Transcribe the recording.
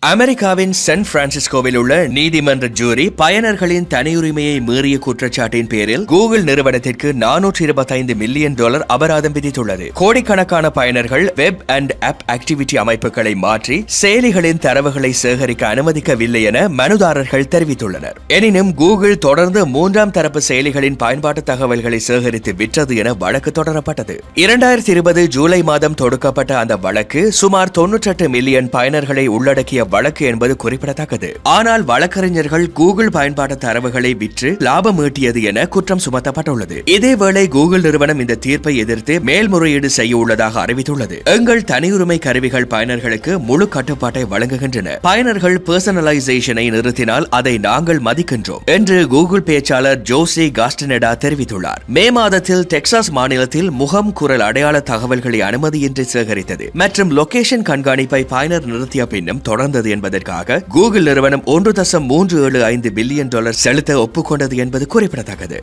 அமெரிக்காவின் சான் பிரான்சிஸ்கோவில் உள்ள நீதிமன்ற ஜூரி பயனர்களின் தனியுரிமையை மீறிய குற்றச்சாட்டின் பேரில் கூகுள் நிறுவனத்திற்கு $425 மில்லியன் அபராதம் விதித்துள்ளது. கோடிக்கணக்கான பயனர்கள் வெப் அண்ட் ஆப் ஆக்டிவிட்டி அமைப்புகளை மாற்றி செயலிகளின் தரவுகளை சேகரிக்க அனுமதிக்கவில்லை என மனுதாரர்கள் தெரிவித்துள்ளனர். எனினும் கூகுள் தொடர்ந்து மூன்றாம் தரப்பு செயலிகளின் பயன்பாட்டு தகவல்களை சேகரித்து விற்றது என வழக்கு தொடரப்பட்டது. 2020 ஜூலை மாதம் தொடுக்கப்பட்ட அந்த வழக்கு சுமார் 98 மில்லியன் பயனர்களை உள்ளடக்கிய வழக்கு என்பது குறிப்பிடத்தக்கது. ஆனால் வழக்கறிஞர்கள் கூகுள் பயன்பாட்டு தரவுகளை விற்று லாபம் ஈட்டியது என குற்றம் சுமத்தப்பட்டுள்ளது. இதேவேளை கூகுள் நிறுவனம் இந்த தீர்ப்பை எதிர்த்து மேல்முறையீடு செய்ய உள்ளதாக அறிவித்துள்ளது. எங்கள் தனியுரிமை கருவிகள் பயனர்களுக்கு முழு கட்டுப்பாட்டை வழங்குகின்றன. பயனர்கள் பர்சனலைசேஷனை நிறுத்தினால் அதை நாங்கள் மதிக்கின்றோம் என்று கூகுள் பேச்சாளர் ஜோசி காஸ்டனெடா தெரிவித்துள்ளார். மே மாதத்தில் டெக்சாஸ் மாநிலத்தில் முகம் குரல் அடையாள தகவல்களை அனுமதியின்றி சேகரித்தது மற்றும் லொகேஷன் கண்காணிப்பை பயனர் நிறுத்திய பின்னும் தொடர்ந்தது என்பதற்காக கூகுள் நிறுவனம் $1.375 பில்லியன் செலுத்த ஒப்புக்கொண்டது என்பது குறிப்பிடத்தக்கது.